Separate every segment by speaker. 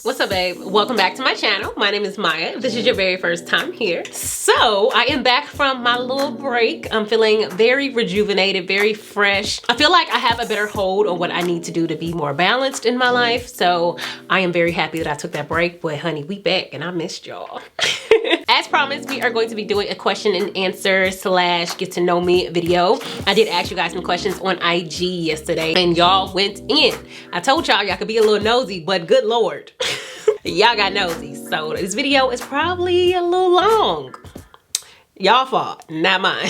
Speaker 1: What's up, babe? Welcome back to my channel. My name is Maya. If this is your very first time here. So I am back from my little break. I'm feeling very rejuvenated, very fresh. I feel like I have a better hold on what I need to do to be more balanced in my life. So I am very happy that I took that break. But honey, we back and I missed y'all. As promised, we are going to be doing a question and answer / get to know me video. I did ask you guys some questions on IG yesterday and y'all went in. I told y'all could be a little nosy, but good Lord. Y'all got nosy. So this video is probably a little long. Y'all fault, not mine.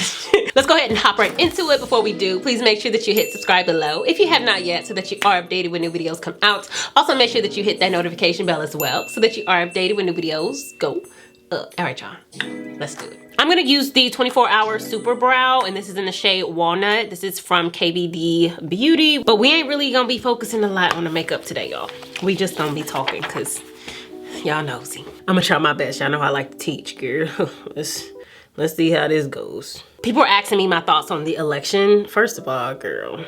Speaker 1: Let's go ahead and hop right into it. Before we do, please make sure that you hit subscribe below if you have not yet, so that you are updated when new videos come out. Also make sure that you hit that notification bell as well, so that you are updated when new videos go up. All right, y'all, let's do it. I'm gonna use the 24-hour Super Brow, and this is in the shade Walnut. This is from KBD Beauty, but we ain't really gonna be focusing a lot on the makeup today, y'all. We just gonna be talking, cause y'all nosy. I'm gonna try my best. Y'all know I like to teach, girl. Let's see how this goes. People are asking me my thoughts on the election. First of all, girl,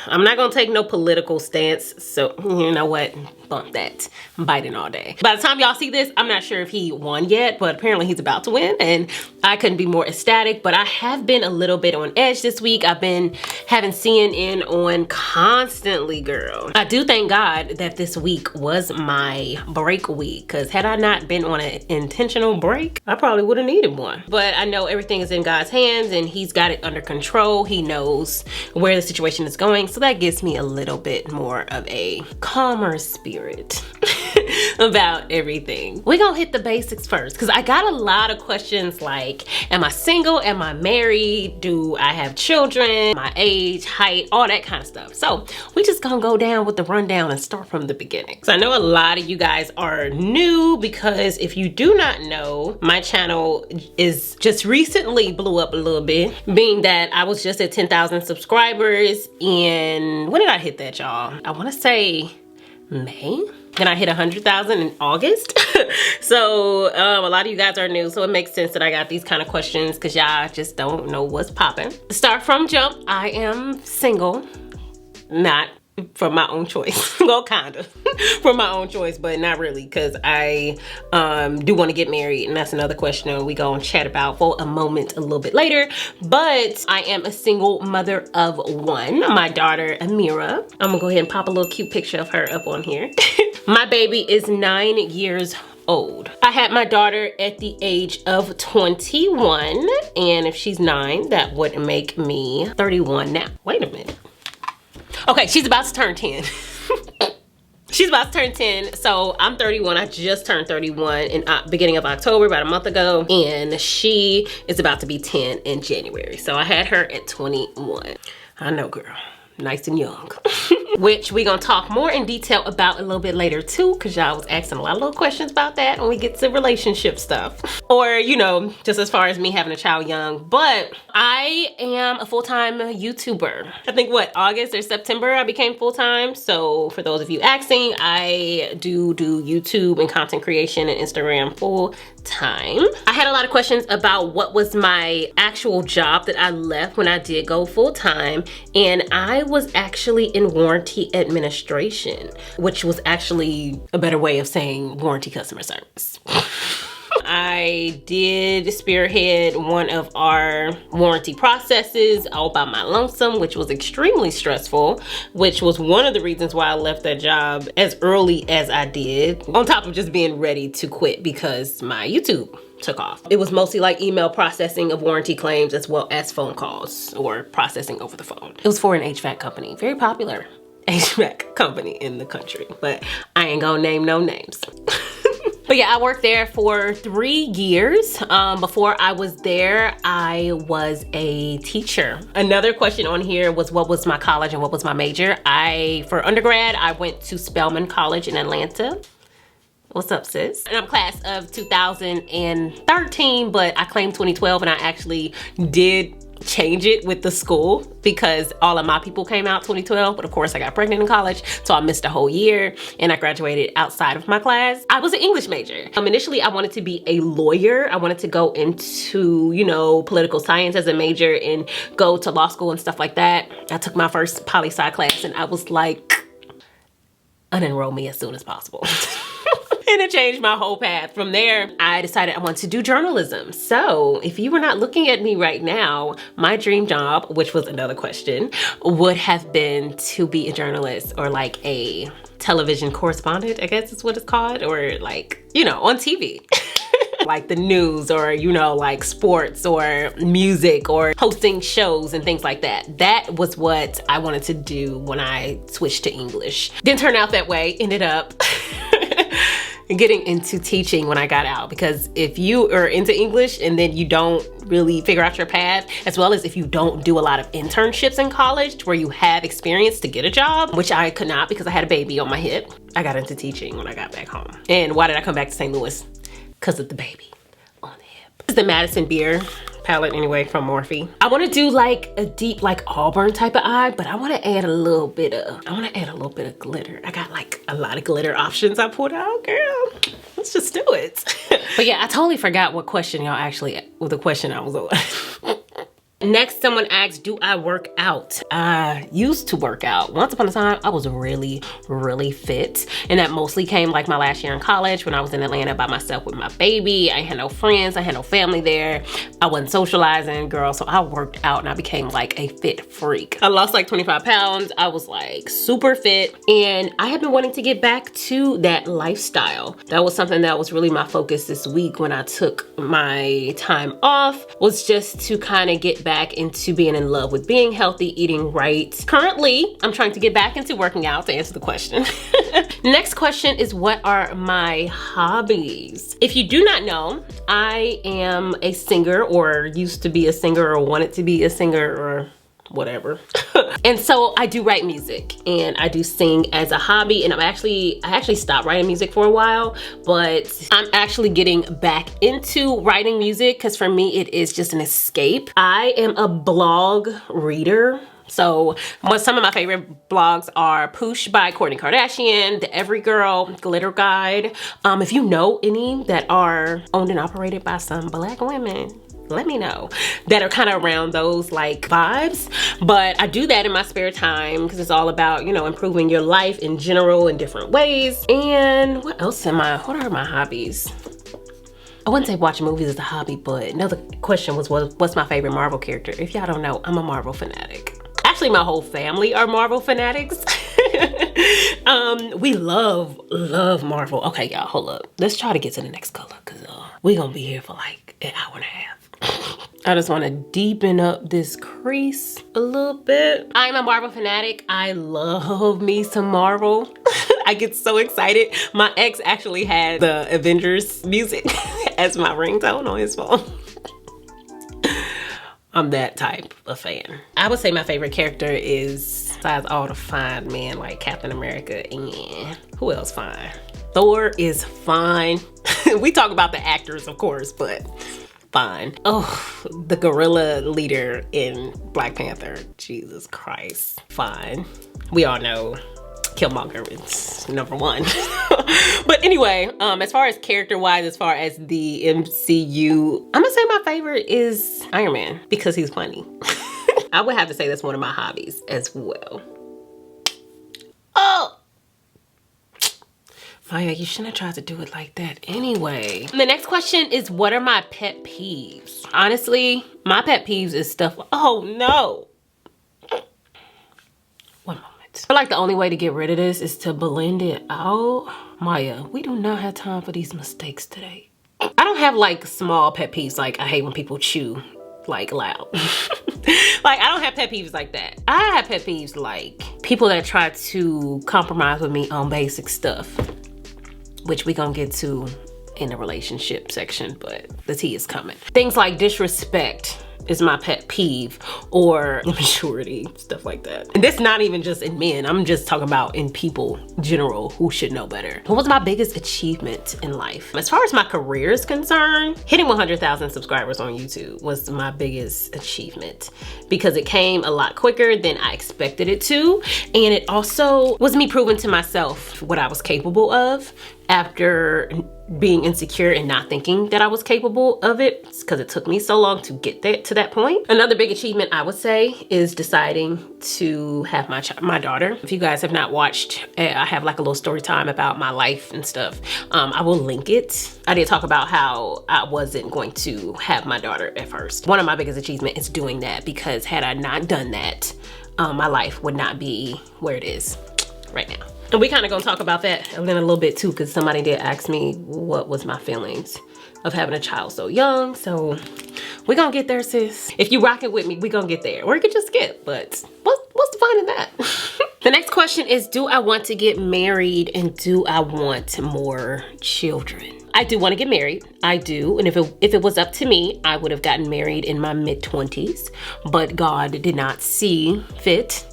Speaker 1: I'm not gonna take no political stance, so you know what? Bump that. I'm biting all day. By the time y'all see this, I'm not sure if he won yet, but apparently he's about to win, and I couldn't be more ecstatic. But I have been a little bit on edge this week. I've been having CNN on constantly, girl. I do thank God that this week was my break week, because had I not been on an intentional break, I probably would have needed one. But I know everything is in God's hands, and he's got it under control. He knows where the situation is going, so that gives me a little bit more of a calmer spirit about everything. We're gonna hit the basics first, because I got a lot of questions like, am I single? Am I married? Do I have children? My age, height, all that kind of stuff. So we just gonna go down with the rundown and start from the beginning. So I know a lot of you guys are new, because if you do not know, my channel is just recently blew up a little bit, being that I was just at 10,000 subscribers in, when did I hit that, y'all? I want to say May. Then I hit 100,000 in August. So a lot of you guys are new, so it makes sense that I got these kind of questions, because y'all just don't know what's popping. Start from jump, I am single, not from my own choice. Well, kind of from my own choice, but not really, because I do want to get married, and that's another question we gonna chat about for a moment a little bit later. But I am a single mother of one. My daughter Amira, I'm gonna go ahead and pop a little cute picture of her up on here. My baby is 9 years old. I had my daughter at the age of 21, and if she's 9, that would make me 31 now. Wait a minute. Okay, she's about to turn 10. She's about to turn 10, so I'm 31. I just turned 31 in beginning of October, about a month ago, and she is about to be 10 in January. So I had her at 21. I know, girl, nice and young. Which we gonna talk more in detail about a little bit later too, because y'all was asking a lot of little questions about that when we get to relationship stuff. Or, you know, just as far as me having a child young. But I am a full-time YouTuber. I think what, August or September I became full-time. So for those of you asking, I do YouTube and content creation and Instagram full-time. I had a lot of questions about what was my actual job that I left when I did go full-time, and I was actually in warranty administration, which was actually a better way of saying warranty customer service. I did spearhead one of our warranty processes all by my lonesome, which was extremely stressful, which was one of the reasons why I left that job as early as I did, on top of just being ready to quit because my YouTube took off. It was mostly like email processing of warranty claims, as well as phone calls or processing over the phone. It was for an HVAC company, very popular HVAC company in the country, but I ain't gonna name no names. But yeah, I worked there for 3 years. Before I was there, I was a teacher. Another question on here was what was my college and what was my major? For undergrad, I went to Spelman College in Atlanta. What's up, sis? And I'm class of 2013, but I claimed 2012, and I actually did change it with the school because all of my people came out 2012, but of course I got pregnant in college, so I missed a whole year and I graduated outside of my class. I was an English major. Initially I wanted to be a lawyer. I wanted to go into, you know, political science as a major and go to law school and stuff like that. I took my first poli-sci class and I was like, unenroll me as soon as possible. And it changed my whole path. From there, I decided I wanted to do journalism. So if you were not looking at me right now, my dream job, which was another question, would have been to be a journalist or like a television correspondent, I guess is what it's called, or like, you know, on TV. Like the news, or, you know, like sports or music or hosting shows and things like that. That was what I wanted to do when I switched to English. Didn't turn out that way, ended up getting into teaching when I got out, because if you are into English and then you don't really figure out your path, as well as if you don't do a lot of internships in college where you have experience to get a job, which I could not because I had a baby on my hip, I got into teaching when I got back home. And why did I come back to St. Louis? Because of the baby on the hip. This is the Madison Beer palette anyway from Morphe. I want to do like a deep like auburn type of eye, but I want to add a little bit of glitter. I got like a lot of glitter options I pulled out, girl. Let's just do it. But yeah, I totally forgot what question y'all actually, the question I was on. Next, someone asked, do I work out? I used to work out. Once upon a time, I was really, really fit. And that mostly came like my last year in college when I was in Atlanta by myself with my baby. I had no friends, I had no family there. I wasn't socializing, girl. So I worked out and I became like a fit freak. I lost like 25 pounds. I was like super fit. And I have been wanting to get back to that lifestyle. That was something that was really my focus this week when I took my time off, was just to kind of get back into being in love with being healthy, eating right. Currently, I'm trying to get back into working out to answer the question. Next question is, what are my hobbies? If you do not know, I am a singer, or used to be a singer, or wanted to be a singer, or whatever. And so I do write music and I do sing as a hobby, and I actually stopped writing music for a while, but I'm actually getting back into writing music because for me it is just an escape. I am a blog reader. So some of my favorite blogs are Poosh by Kourtney Kardashian, The Every Girl, Glitter Guide. If you know any that are owned and operated by some Black women, let me know, that are kind of around those like vibes. But I do that in my spare time because it's all about, you know, improving your life in general in different ways. And what else what are my hobbies? I wouldn't say watching movies is a hobby, but another question was, what's my favorite Marvel character? If y'all don't know, I'm a Marvel fanatic. Actually, my whole family are Marvel fanatics. We love Marvel. Okay, y'all, hold up. Let's try to get to the next color because we're gonna be here for like an hour and a half. I just want to deepen up this crease a little bit. I'm a Marvel fanatic. I love me some Marvel. I get so excited. My ex actually had the Avengers music as my ringtone on his phone. I'm that type of fan. I would say my favorite character is, besides all the fine men like Captain America, and who else fine? Thor is fine. We talk about the actors, of course, but fine. Oh, the gorilla leader in Black Panther, Jesus Christ, fine. We all know Killmonger is #1. But anyway, as far as character-wise, as far as the MCU, I'm gonna say my favorite is Iron Man because he's funny. I would have to say that's one of my hobbies as well. Oh! Maya, you shouldn't have tried to do it like that anyway. The next question is, what are my pet peeves? Honestly, my pet peeves is stuff, oh no. One moment. I feel like the only way to get rid of this is to blend it out. Maya, we do not have time for these mistakes today. I don't have like small pet peeves, like I hate when people chew like loud. Like, I don't have pet peeves like that. I have pet peeves like people that try to compromise with me on basic stuff, which we gonna get to in the relationship section, but the tea is coming. Things like disrespect is my pet peeve, or immaturity, stuff like that. And this not even just in men, I'm just talking about in people general who should know better. What was my biggest achievement in life? As far as my career is concerned, hitting 100,000 subscribers on YouTube was my biggest achievement because it came a lot quicker than I expected it to. And it also was me proving to myself what I was capable of. after being insecure and not thinking that I was capable of it, because it took me so long to get to that point. Another big achievement I would say is deciding to have my daughter. If you guys have not watched, I have like a little story time about my life and stuff. I will link it. I did talk about how I wasn't going to have my daughter at first. One of my biggest achievements is doing that, because had I not done that, my life would not be where it is right now. And we kind of gonna talk about that in a little bit too, because somebody did ask me what was my feelings of having a child so young. So we gonna get there, sis. If you rocking with me, we gonna get there. Or you could just skip, but what's the fun in that? The next question is, do I want to get married and do I want more children? I do want to get married. I do. And if it was up to me, I would have gotten married in my mid-20s. But God did not see fit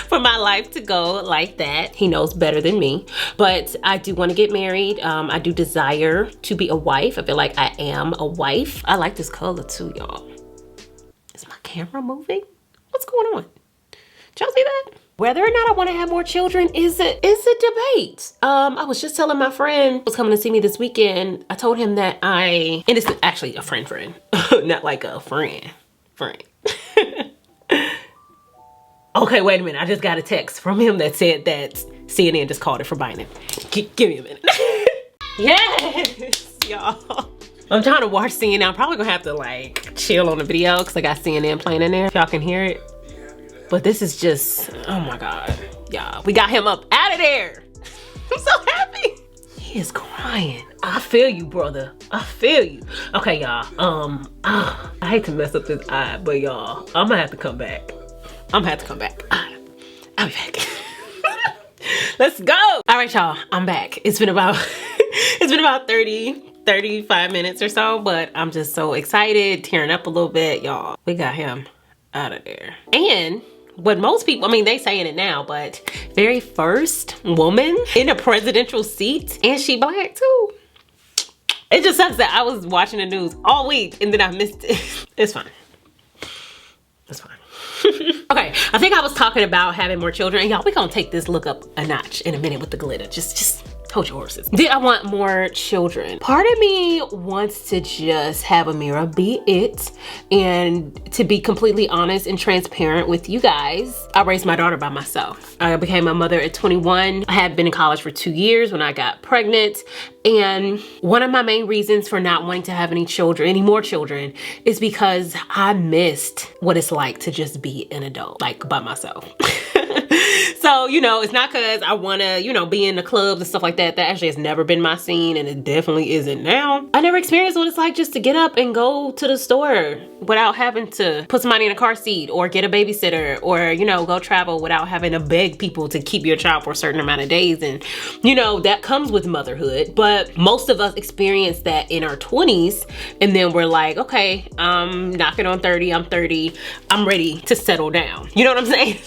Speaker 1: for my life to go like that. He knows better than me. But I do want to get married. I do desire to be a wife. I feel like I am a wife. I like this color too, y'all. Is my camera moving? What's going on? Did y'all see that? Whether or not I want to have more children is a debate. I was just telling my friend who was coming to see me this weekend. I told him that and it's actually a friend, not like a friend. Okay, wait a minute. I just got a text from him that said that CNN just called it for Biden. Give me a minute. Yes, y'all. I'm trying to watch CNN. I'm probably gonna have to like chill on the video because I got CNN playing in there. If y'all can hear it. But this is just, oh my God, y'all. We got him up out of there. I'm so happy. He is crying. I feel you, brother. I feel you. Okay, y'all. I hate to mess up this eye, but y'all, I'm gonna have to come back. I'll be back. Let's go. All right, y'all, I'm back. It's been about 35 minutes or so, but I'm just so excited, tearing up a little bit, y'all. We got him out of there. And what most people, I mean, they saying it now, but very first woman in a presidential seat, and she black too. It just sucks that I was watching the news all week and then I missed it. It's fine. It's fine. Okay, I think I was talking about having more children. Y'all, we gonna take this look up a notch in a minute with the glitter. Just hold your horses. Did I want more children? Part of me wants to just have Amira be it. And to be completely honest and transparent with you guys, I raised my daughter by myself. I became a mother at 21. I had been in college for 2 years when I got pregnant. And one of my main reasons for not wanting to have any more children, is because I missed what it's like to just be an adult, like by myself. So, you know, it's not because I want to, you know, be in the clubs and stuff like that. That actually has never been my scene, and it definitely isn't now. I never experienced what it's like just to get up and go to the store without having to put somebody in a car seat or get a babysitter, or, you know, go travel without having to beg people to keep your child for a certain amount of days. And, you know, that comes with motherhood. But most of us experience that in our 20s. And then we're like, okay, I'm knocking on 30. I'm 30. I'm ready to settle down. You know what I'm saying?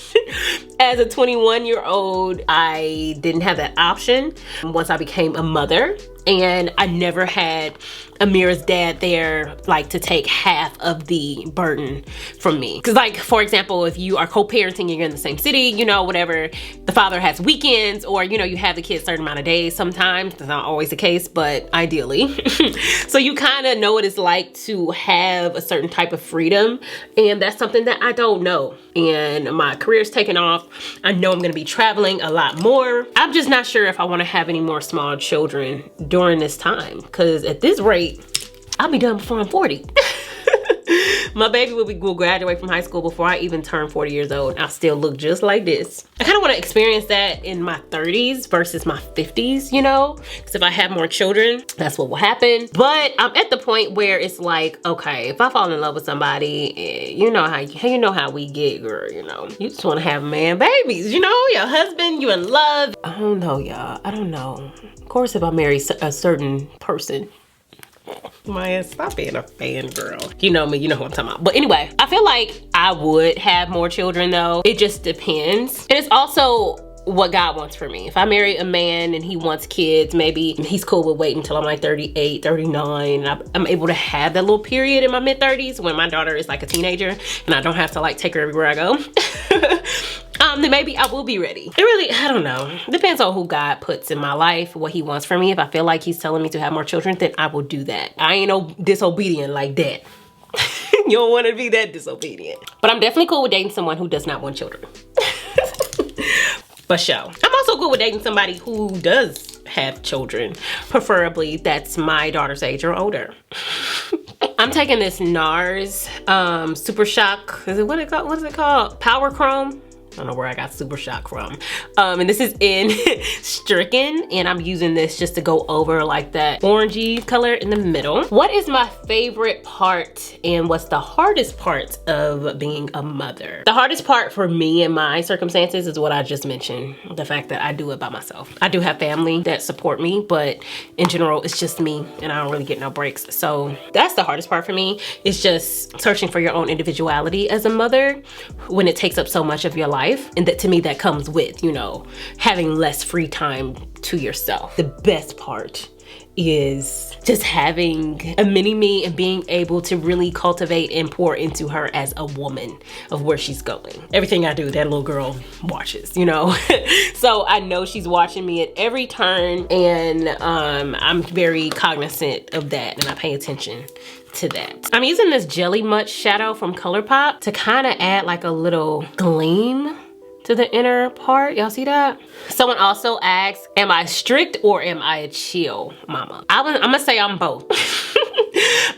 Speaker 1: As a 21-year-old, I didn't have that option once I became a mother. And I never had Amira's dad there, like, to take half of the burden from me. Because, like, for example, if you are co-parenting and you're in the same city, you know, whatever, the father has weekends, or, you know, you have the kids a certain amount of days sometimes. That's not always the case, but ideally. So you kind of know what it's like to have a certain type of freedom. And that's something that I don't know. And my career's taken off. I know I'm going to be traveling a lot more. I'm just not sure if I want to have any more small children during this time, because at this rate, I'll be done before I'm 40. My baby will graduate from high school before I even turn 40 years old, and I'll still look just like this. I kind of want to experience that in my 30s versus my 50s, you know, because if I have more children, that's what will happen. But I'm at the point where it's like, okay, if I fall in love with somebody, you know how we get, girl, you know, you just want to have man babies, you know, your husband, you in love. I don't know, y'all. I don't know. Of course, if I marry a certain person, Maya, stop being a fangirl. You know me, you know who I'm talking about. But anyway, I feel like I would have more children though. It just depends. And it's also what God wants for me. If I marry a man and he wants kids, maybe he's cool with waiting until I'm like 38, 39. And I'm able to have that little period in my mid 30s when my daughter is like a teenager and I don't have to like take her everywhere I go. then maybe I will be ready. It really, I don't know. Depends on who God puts in my life, what he wants for me. If I feel like he's telling me to have more children, then I will do that. I ain't no disobedient like that. You don't want to be that disobedient. But I'm definitely cool with dating someone who does not want children. For sure. I'm also cool with dating somebody who does have children. Preferably that's my daughter's age or older. I'm taking this NARS Super Shock. Is it what is it called? Power Chrome? I don't know where I got Super Shock from. And this is in Stricken, and I'm using this just to go over like that orangey color in the middle. What is my favorite part and what's the hardest part of being a mother? The hardest part for me and my circumstances is what I just mentioned. The fact that I do it by myself. I do have family that support me, but in general, it's just me and I don't really get no breaks. So that's the hardest part for me. It's just searching for your own individuality as a mother when it takes up so much of your life. And that to me, that comes with, you know, having less free time to yourself. The best part is just having a mini me and being able to really cultivate and pour into her as a woman of where she's going. Everything I do, that little girl watches, you know? So I know she's watching me at every turn, and I'm very cognizant of that and I pay attention to that. I'm using this Jelly Much shadow from Colourpop to kind of add like a little gleam to the inner part. Y'all see that? Someone also asked, am I strict or am I a chill mama? I'm gonna say I'm both.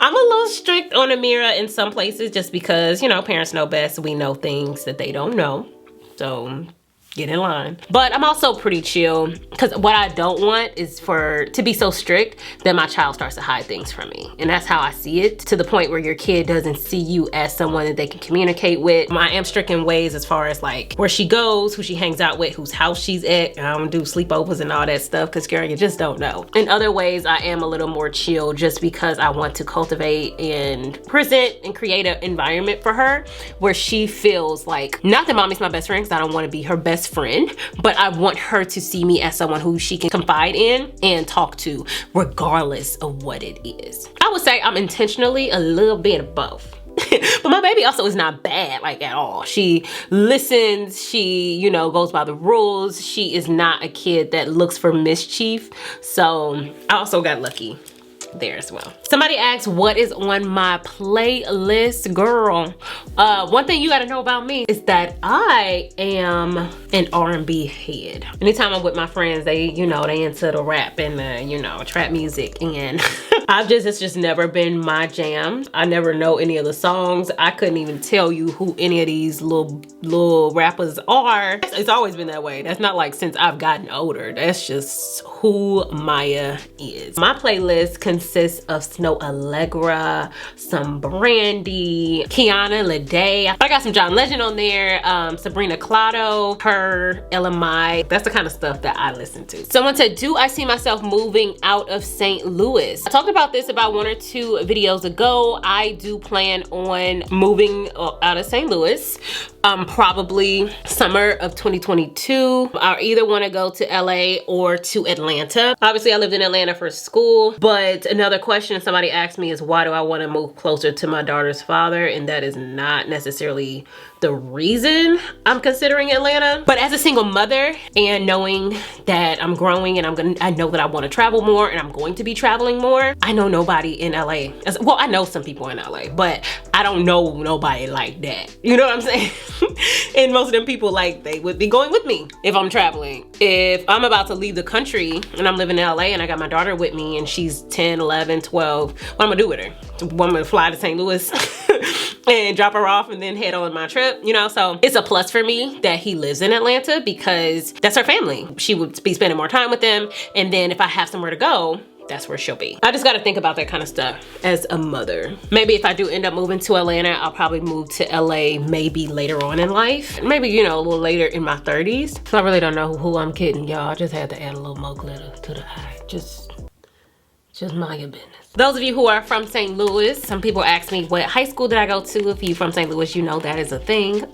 Speaker 1: I'm a little strict on Amira in some places just because, you know, parents know best. We know things that they don't know. So get in line. But I'm also pretty chill because what I don't want is to be so strict that my child starts to hide things from me. And that's how I see it, to the point where your kid doesn't see you as someone that they can communicate with. I am strict in ways as far as like where she goes, who she hangs out with, whose house she's at. I don't do sleepovers and all that stuff because girl, you just don't know. In other ways, I am a little more chill just because I want to cultivate and present and create an environment for her where she feels like, not that mommy's my best friend because I don't want to be her best friend, but I want her to see me as someone who she can confide in and talk to regardless of what it is. I would say I'm intentionally a little bit of both. But my baby also is not bad like at all. She listens, she, you know, goes by the rules. She is not a kid that looks for mischief. So I also got lucky there as well. Somebody asked what is on my playlist. Girl, one thing you gotta know about me is that I am an R&B head. Anytime I'm with my friends, they, you know, they into the rap and you know, trap music, and it's just never been my jam. I never know any of the songs. I couldn't even tell you who any of these little rappers are. It's always been that way. That's not like since I've gotten older. That's just who Maya is. My playlist consists of Snow Allegra, some Brandy, Kiana Lede. I got some John Legend on there, Sabrina Clado, her, LMI. That's the kind of stuff that I listen to. Someone said, do I see myself moving out of St. Louis? I talked about this about 1 or 2 videos ago. I do plan on moving out of St. Louis. Probably summer of 2022. I either want to go to LA or to Atlanta. Obviously, I lived in Atlanta for school, but another question somebody asked me is why do I want to move closer to my daughter's father? And that is not necessarily the reason I'm considering Atlanta. But as a single mother and knowing that I'm growing and I know that I want to travel more and I'm going to be traveling more, I know nobody in LA. Well, I know some people in LA, but I don't know nobody like that. You know what I'm saying? And most of them people, like, they would be going with me if I'm traveling. If I'm about to leave the country and I'm living in LA and I got my daughter with me and she's 10, 11, 12, what I'm gonna do with her? I'm gonna fly to St. Louis and drop her off and then head on my trip, you know? So it's a plus for me that he lives in Atlanta because that's her family. She would be spending more time with them. And then if I have somewhere to go, that's where she'll be. I just got to think about that kind of stuff as a mother. Maybe if I do end up moving to Atlanta, I'll probably move to LA maybe later on in life. Maybe, you know, a little later in my 30s. So I really don't know who I'm kidding, y'all. I just had to add a little more glitter to the eye. Just mind your business. Those of you who are from St. Louis, some people ask me what high school did I go to. If you're from St. Louis, you know that is a thing.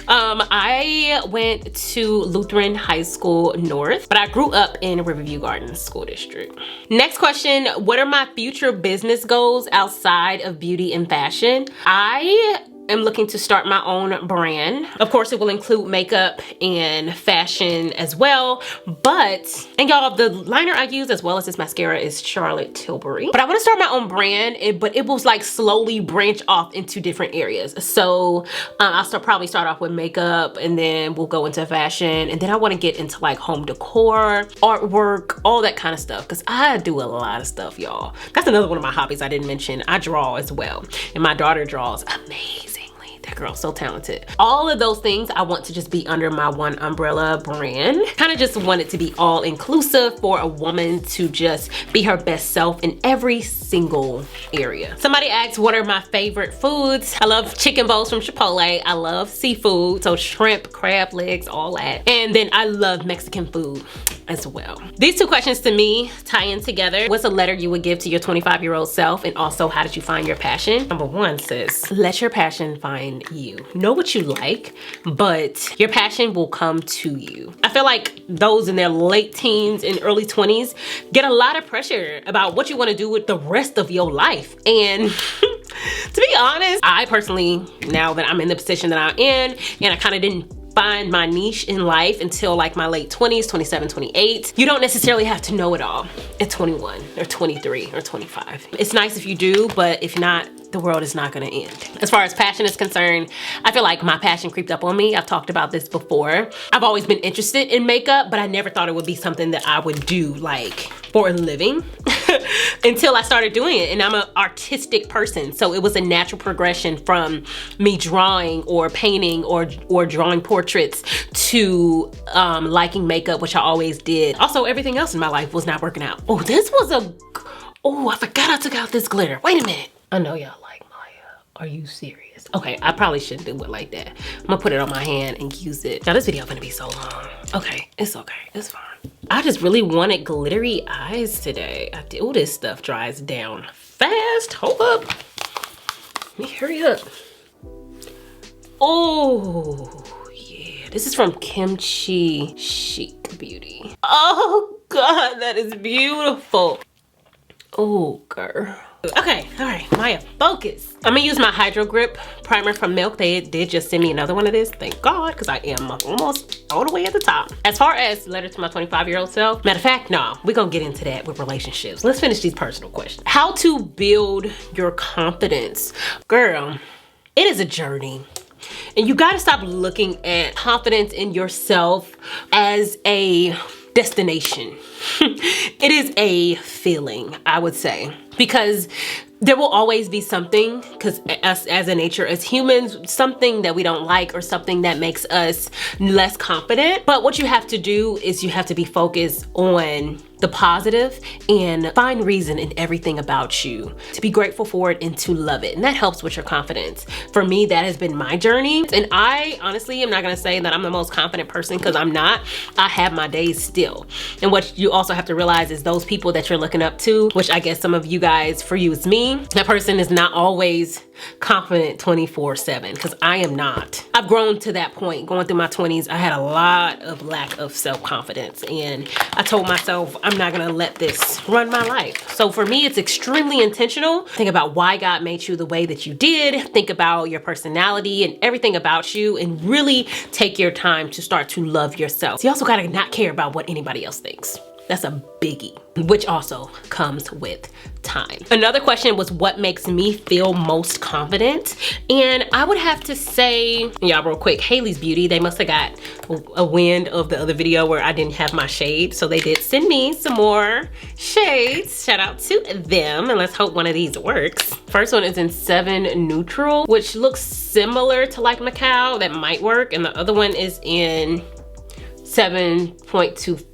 Speaker 1: I went to Lutheran High School North, but I grew up in Riverview Gardens School District. Next question, what are my future business goals outside of beauty and fashion? I am looking to start my own brand. Of course, it will include makeup and fashion as well. But, and y'all, the liner I use as well as this mascara is Charlotte Tilbury. But I want to start my own brand, but it will like slowly branch off into different areas. So I'll probably start off with makeup, and then we'll go into fashion, and then I want to get into like home decor, artwork, all that kind of stuff, because I do a lot of stuff, y'all. That's another one of my hobbies I didn't mention. I draw as well, and my daughter draws amazingly. That girl's so talented. All of those things I want to just be under my one umbrella brand. Kind of just want it to be all inclusive for a woman to just be her best self in every single area. Somebody asked, what are my favorite foods? I love chicken bowls from Chipotle. I love seafood, so shrimp, crab legs, all that. And then I love Mexican food as well. These two questions to me tie in together. What's a letter you would give to your 25-year-old self? And also, how did you find your passion? Number one says, let your passion find you. Know what you like, but your passion will come to you. I feel like those in their late teens and early 20s get a lot of pressure about what you want to do with the rest of your life. And to be honest, I personally, now that I'm in the position that I'm in, and I kind of didn't find my niche in life until like my late 20s, 27, 28. You don't necessarily have to know it all at 21 or 23 or 25. It's nice if you do, but if not, the world is not gonna end. As far as passion is concerned, I feel like my passion creeped up on me. I've talked about this before. I've always been interested in makeup, but I never thought it would be something that I would do like for a living until I started doing it. And I'm an artistic person, so it was a natural progression from me drawing or painting or drawing portraits to liking makeup, which I always did. Also, everything else in my life was not working out. Oh, this was I forgot I took out this glitter. Wait a minute. I know y'all like Maya. Are you serious? Okay, I probably shouldn't do it like that. I'm gonna put it on my hand and use it. Now this video gonna be so long. Okay, it's fine. I just really wanted glittery eyes today. Oh, this stuff dries down fast. Hold up. Let me hurry up. Oh, yeah. This is from Kimchi Chic Beauty. Oh God, that is beautiful. Oh, girl. Okay, all right, Maya, focus. I'm gonna use my Hydro Grip primer from Milk. They did just send me another one of this, thank God, because I am almost all the way at the top. As far as letter to my 25-year-old self, matter of fact, no, we're gonna get into that with relationships. Let's finish these personal questions. How to build your confidence. Girl, it is a journey. And you gotta stop looking at confidence in yourself as a destination. It is a feeling, I would say, because there will always be something, because us as a nature, as humans, something that we don't like or something that makes us less confident. But what you have to do is you have to be focused on the positive and find reason in everything about you, to be grateful for it and to love it. And that helps with your confidence. For me, that has been my journey. And I honestly am not gonna say that I'm the most confident person, because I'm not. I have my days still. And what you also have to realize is those people that you're looking up to, which I guess some of you guys, for you, it's me. That person is not always confident 24/7, because I am not. I've grown to that point. Going through my 20s, I had a lot of lack of self-confidence, and I told myself, I'm not gonna let this run my life. So for me, it's extremely intentional. Think about why God made you the way that you did. Think about your personality and everything about you, and really take your time to start to love yourself. So you also gotta not care about what anybody else thinks. That's a biggie, which also comes with time. Another question was, what makes me feel most confident? And I would have to say, y'all, real quick, Haley's Beauty, they must have got a wind of the other video where I didn't have my shade. So they did send me some more shades. Shout out to them, and let's hope one of these works. First one is in 7 Neutral, which looks similar to like Macao. That might work. And the other one is in 7.25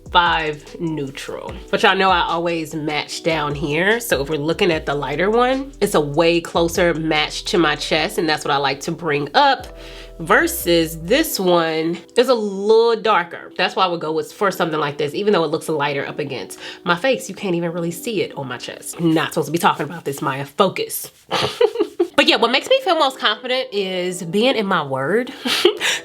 Speaker 1: Neutral, but y'all know I always match down here. So if we're looking at the lighter one, it's a way closer match to my chest, and that's what I like to bring up, versus this one is a little darker. That's why I would go with for something like this, even though it looks lighter up against my face. You can't even really see it on my chest. Not supposed to be talking about this, Maya, focus. But yeah, what makes me feel most confident is being in my word.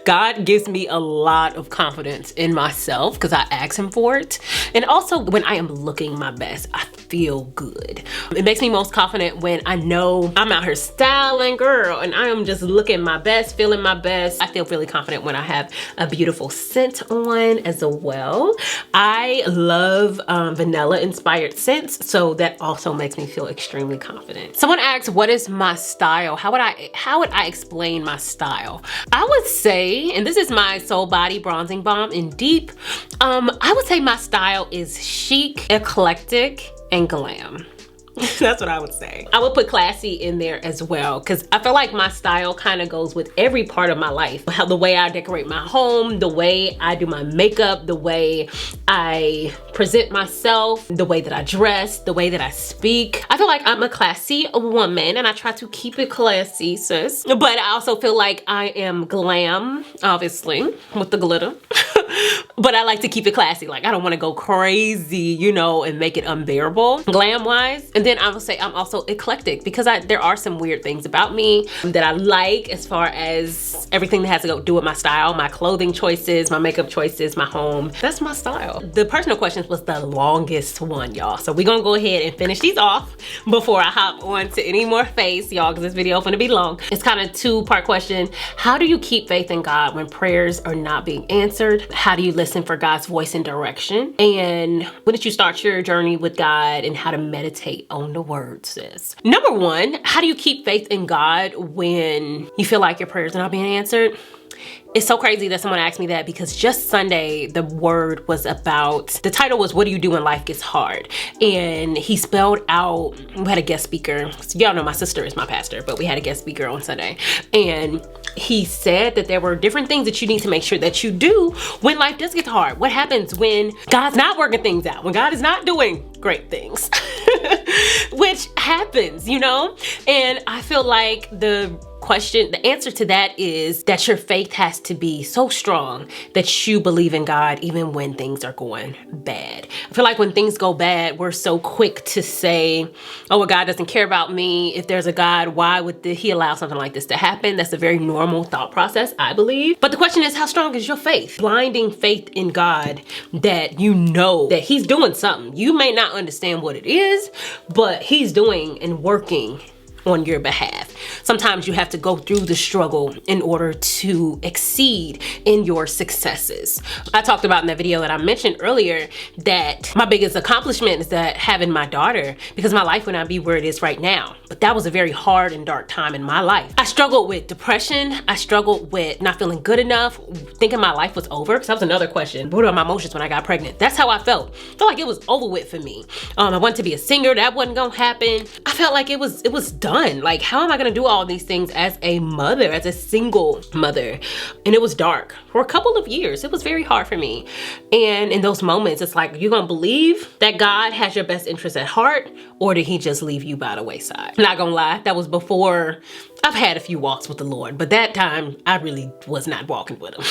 Speaker 1: God gives me a lot of confidence in myself because I ask him for it. And also when I am looking my best, I feel good. It makes me most confident when I know I'm out here styling, girl, and I am just looking my best, feeling my best. I feel really confident when I have a beautiful scent on as well. I love vanilla inspired scents, so that also makes me feel extremely confident. Someone asked, what is my style? How would I explain my style? I would say, and this is my Soul Body Bronzing Balm in Deep, I would say my style is chic, eclectic, and glam. That's what I would say. I would put classy in there as well, because I feel like my style kind of goes with every part of my life. How the way I decorate my home, the way I do my makeup, the way I present myself, the way that I dress, the way that I speak. I feel like I'm a classy woman and I try to keep it classy, sis. But I also feel like I am glam, obviously, with the glitter. But I like to keep it classy. Like, I don't want to go crazy, you know, and make it unbearable glam wise. And then I would say I'm also eclectic, because there are some weird things about me that I like, as far as everything that has to do with my style, my clothing choices, my makeup choices, my home. That's my style. The personal questions was the longest one, y'all. So we're gonna go ahead and finish these off before I hop on to any more face, y'all, because this video is gonna be long. It's kind of two-part question. How do you keep faith in God when prayers are not being answered? How do you listen for God's voice and direction? And when did you start your journey with God, and how to meditate on the word, sis? Number one, how do you keep faith in God when you feel like your prayers are not being answered? It's so crazy that someone asked me that, because just Sunday, the word was about, the title was, what do you do when life gets hard? And he spelled out, we had a guest speaker. So y'all know my sister is my pastor, but we had a guest speaker on Sunday. And he said that there were different things that you need to make sure that you do when life does get hard. What happens when God's not working things out, when God is not doing great things, which happens, you know? And I feel like the answer to that is that your faith has to be so strong that you believe in God even when things are going bad. I feel like when things go bad, we're so quick to say, oh, well, God doesn't care about me. If there's a God, why would he allow something like this to happen? That's a very normal thought process, I believe. But the question is, how strong is your faith? Blinding faith in God that you know that he's doing something. You may not understand what it is, but he's doing and working on your behalf. Sometimes you have to go through the struggle in order to exceed in your successes. I talked about in the video that I mentioned earlier that my biggest accomplishment is that having my daughter, because my life would not be where it is right now. But that was a very hard and dark time in my life. I struggled with depression. I struggled with not feeling good enough, thinking my life was over. Because that was another question. What are my emotions when I got pregnant? That's how I felt. I felt like it was over with for me. I wanted to be a singer. That wasn't gonna happen. I felt like it was done. Like, how am I gonna do all these things as a mother, as a single mother? And it was dark for a couple of years. It was very hard for me. And in those moments, it's like, you're gonna believe that God has your best interest at heart, or did he just leave you by the wayside? I'm not gonna lie, that was before I've had a few walks with the Lord, but that time I really was not walking with him.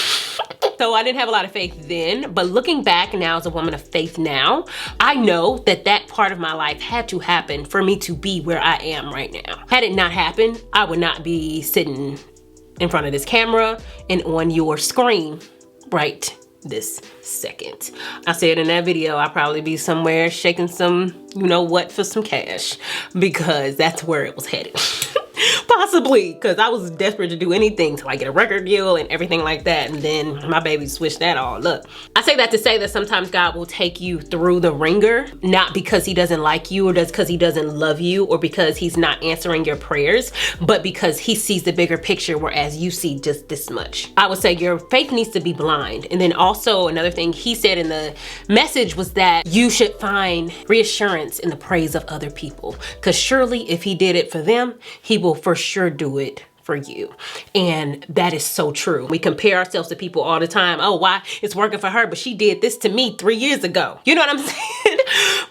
Speaker 1: So I didn't have a lot of faith then, but looking back now as a woman of faith now, I know that that part of my life had to happen for me to be where I am right now. Had it not happened, I would not be sitting in front of this camera and on your screen right this second. I said in that video, I'd probably be somewhere shaking some, you know what, for some cash, because that's where it was headed. Possibly, because I was desperate to do anything to like get a record deal and everything like that, and then my baby switched that all up. I say that to say that sometimes God will take you through the ringer, not because he doesn't like you or because he doesn't love you or because he's not answering your prayers, but because he sees the bigger picture, whereas you see just this much. I would say your faith needs to be blind. And then also another thing he said in the message was that you should find reassurance in the praise of other people, because surely if he did it for them, he will for sure do it for you. And that is so true. We compare ourselves to people all the time. Oh, why it's working for her, but she did this to me 3 years ago. You know what I'm saying?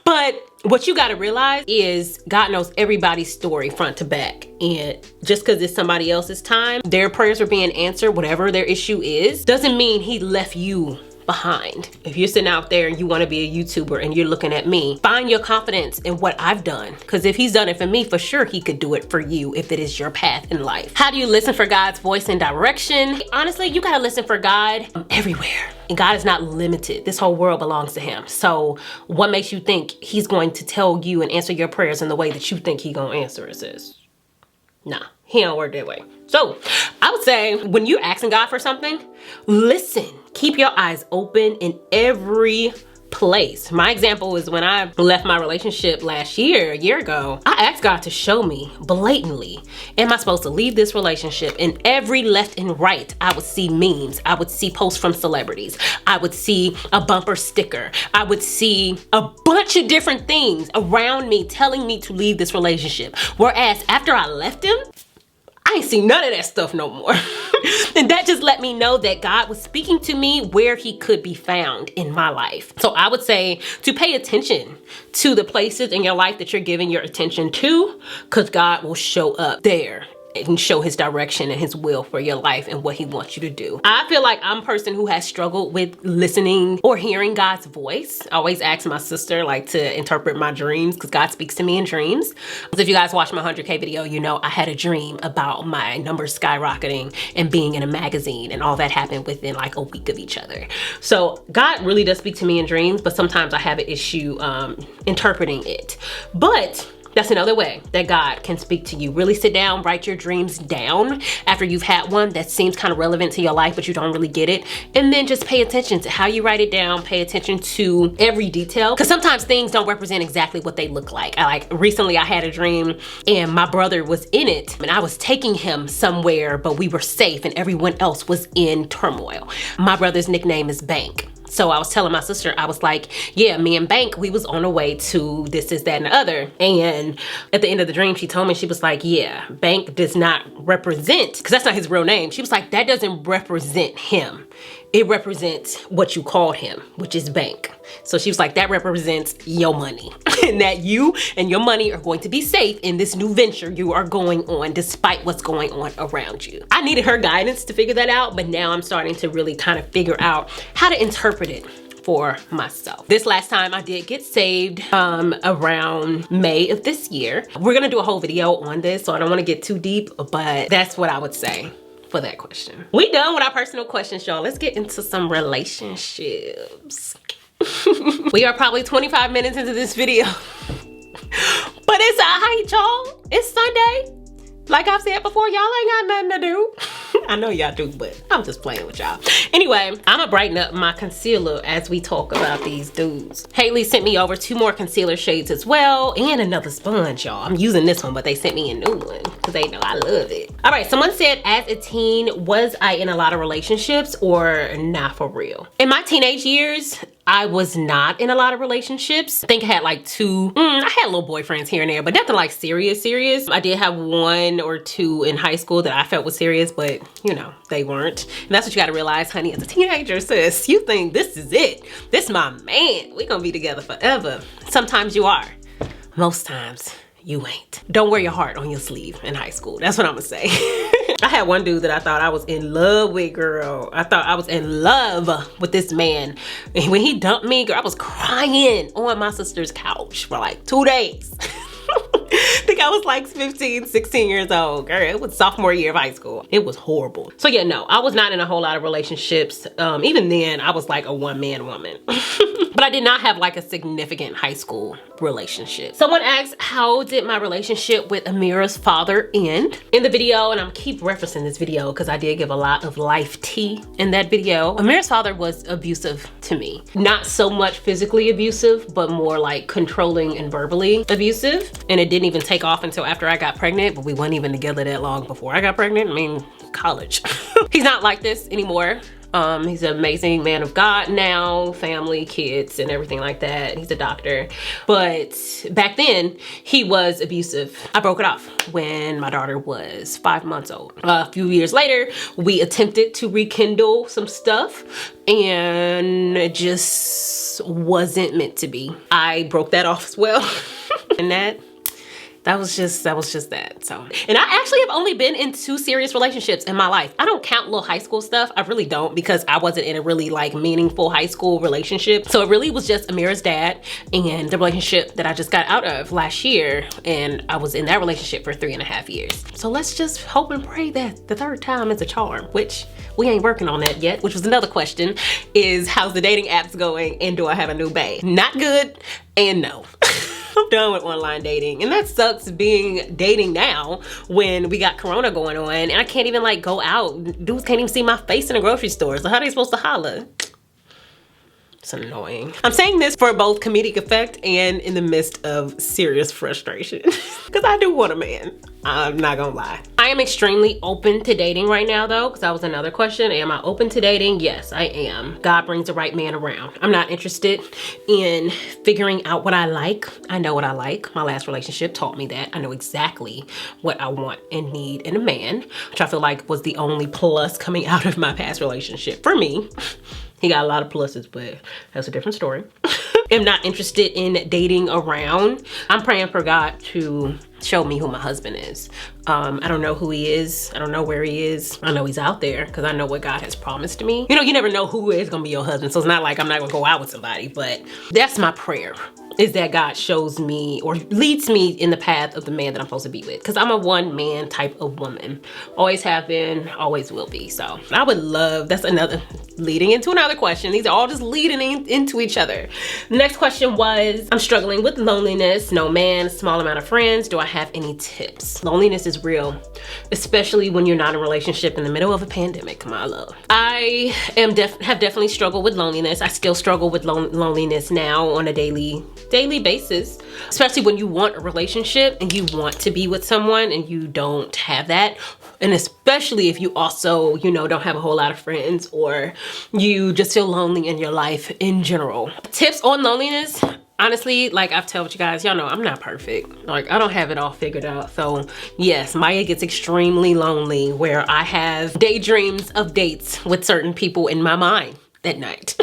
Speaker 1: But what you got to realize is God knows everybody's story front to back. And just because it's somebody else's time, their prayers are being answered, whatever their issue is, doesn't mean he left you behind. If you're sitting out there and you want to be a YouTuber and you're looking at me, find your confidence in what I've done. Because if he's done it for me, for sure he could do it for you if it is your path in life. How do you listen for God's voice and direction? Honestly, you gotta listen for God everywhere. And God is not limited. This whole world belongs to him. So what makes you think he's going to tell you and answer your prayers in the way that you think he gonna answer it, sis? Nah, he don't work that way. So I would say when you're asking God for something, listen. Keep your eyes open in every place. My example is when I left my relationship last year, a year ago, I asked God to show me blatantly, am I supposed to leave this relationship? And every left and right, I would see memes. I would see posts from celebrities. I would see a bumper sticker. I would see a bunch of different things around me telling me to leave this relationship. Whereas after I left him, I ain't seen none of that stuff no more. And that just let me know that God was speaking to me where he could be found in my life. So I would say to pay attention to the places in your life that you're giving your attention to, because God will show up there and show his direction and his will for your life and what he wants you to do. I feel like I'm a person who has struggled with listening or hearing God's voice. I always ask my sister like to interpret my dreams because God speaks to me in dreams. If you guys watched my 100K video, you know I had a dream about my numbers skyrocketing and being in a magazine, and all that happened within like a week of each other. So God really does speak to me in dreams, but sometimes I have an issue interpreting it. But that's another way that God can speak to you. Really sit down, write your dreams down after you've had one that seems kind of relevant to your life, but you don't really get it. And then just pay attention to how you write it down, pay attention to every detail. Because sometimes things don't represent exactly what they look like. Recently I had a dream and my brother was in it and I was taking him somewhere, but we were safe and everyone else was in turmoil. My brother's nickname is Bank. So I was telling my sister, I was like, yeah, me and Bank, we was on our way to this, that, and the other. And at the end of the dream, she told me, she was like, yeah, Bank does not represent, because that's not his real name. She was like, that doesn't represent him. It represents what you called him, which is Bank. So she was like, that represents your money and that you and your money are going to be safe in this new venture you are going on despite what's going on around you. I needed her guidance to figure that out, but now I'm starting to really kind of figure out how to interpret it for myself. This last time I did get saved around May of this year. We're gonna do a whole video on this, so I don't wanna get too deep, but that's what I would say for that question. We done with our personal questions, y'all. Let's get into some relationships. We are probably 25 minutes into this video, but it's alright, y'all. It's Sunday. Like I've said before, y'all ain't got nothing to do. I know y'all do, but I'm just playing with y'all. Anyway, I'm gonna brighten up my concealer as we talk about these dudes. Haley sent me over 2 more concealer shades as well, and another sponge, y'all. I'm using this one, but they sent me a new one because they know I love it. All right, someone said, as a teen, was I in a lot of relationships or not for real? In my teenage years, I was not in a lot of relationships. I think I had like 2, I had little boyfriends here and there, but nothing like serious. I did have 1 or 2 in high school that I felt was serious, but you know, they weren't. And that's what you gotta realize, honey, as a teenager, sis, you think this is it. This is my man. We gonna be together forever. Sometimes you are. Most times you ain't. Don't wear your heart on your sleeve in high school. That's what I'm gonna say. I had one dude that I thought I was in love with, girl. I thought I was in love with this man. And when he dumped me, girl, I was crying on my sister's couch for like 2 days. I think I was like 15, 16 years old, girl. It was sophomore year of high school. It was horrible. So yeah, no, I was not in a whole lot of relationships. Even then, I was like a one-man woman. But I did not have like a significant high school relationship. Someone asked, how did my relationship with Amira's father end? In the video, and I'm keep referencing this video because I did give a lot of life tea in that video. Amira's father was abusive to me. Not so much physically abusive, but more like controlling and verbally abusive. And it didn't even take off until after I got pregnant, but we weren't even together that long before I got pregnant. I mean, college. He's not like this anymore. He's an amazing man of God now, family, kids, and everything like that. He's a doctor. But back then, he was abusive. I broke it off when my daughter was 5 months old. A few years later, we attempted to rekindle some stuff, and it just wasn't meant to be. I broke that off as well. And that that was just that. So, and I actually have only been in 2 serious relationships in my life. I don't count little high school stuff. I really don't, because I wasn't in a really like meaningful high school relationship. So it really was just Amira's dad and the relationship that I just got out of last year. And I was in that relationship for 3.5 years. So let's just hope and pray that the 3rd time is a charm, which we ain't working on that yet, which was another question, is how's the dating apps going and do I have a new bae? Not good and no. I'm done with online dating, and that sucks being dating now when we got Corona going on and I can't even like go out. Dudes can't even see my face in the grocery store, so how are they supposed to holler? It's annoying. I'm saying this for both comedic effect and in the midst of serious frustration because I do want a man. I'm not gonna lie. I am extremely open to dating right now though, because that was another question. Am I open to dating? Yes, I am. God brings the right man around. I'm not interested in figuring out what I like. I know what I like. My last relationship taught me that. I know exactly what I want and need in a man, which I feel like was the only plus coming out of my past relationship for me. He got a lot of pluses, but that's a different story. I'm not interested in dating around. I'm praying for God to show me who my husband is. I don't know who he is. I don't know where he is. I know he's out there because I know what God has promised me. You know, you never know who is gonna be your husband. So it's not like I'm not gonna go out with somebody, but that's my prayer, is that God shows me or leads me in the path of the man that I'm supposed to be with. Because I'm a one-man type of woman. Always have been, always will be. So I would love, that's another, leading into another question. These are all just leading into each other. The next question was, I'm struggling with loneliness, no man, small amount of friends. Do I have any tips? Loneliness is real, especially when you're not in a relationship in the middle of a pandemic, my love. I have definitely struggled with loneliness. I still struggle with loneliness now on a daily basis, especially when you want a relationship and you want to be with someone and you don't have that. And especially if you also, you know, don't have a whole lot of friends or you just feel lonely in your life in general. Tips on loneliness. Honestly, like I've told you guys, y'all know I'm not perfect. Like I don't have it all figured out. So yes, Maya gets extremely lonely where I have daydreams of dates with certain people in my mind at night.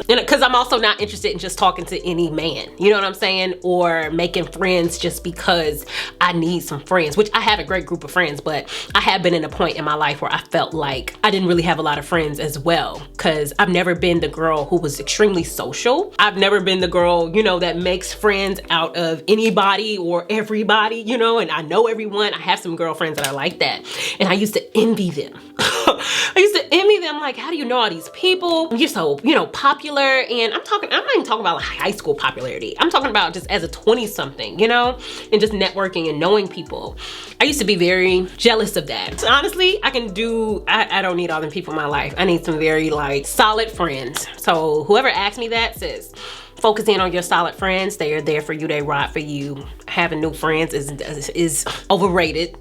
Speaker 1: Because I'm also not interested in just talking to any man, you know what I'm saying? Or making friends just because I need some friends, which I have a great group of friends, but I have been in a point in my life where I felt like I didn't really have a lot of friends as well. Because I've never been the girl who was extremely social. I've never been the girl, you know, that makes friends out of anybody or everybody, you know, and I know everyone. I have some girlfriends that are like that. And I used to envy them. I used to envy them, like, how do you know all these people? You're so, you know, popular. And I'm not even talking about like high school popularity. I'm talking about just as a 20-something, you know, and just networking and knowing people. I used to be very jealous of that. So honestly, I don't need all them people in my life. I need some very like solid friends. So whoever asked me that says, focus in on your solid friends. They are there for you. They ride for you. Having new friends is overrated.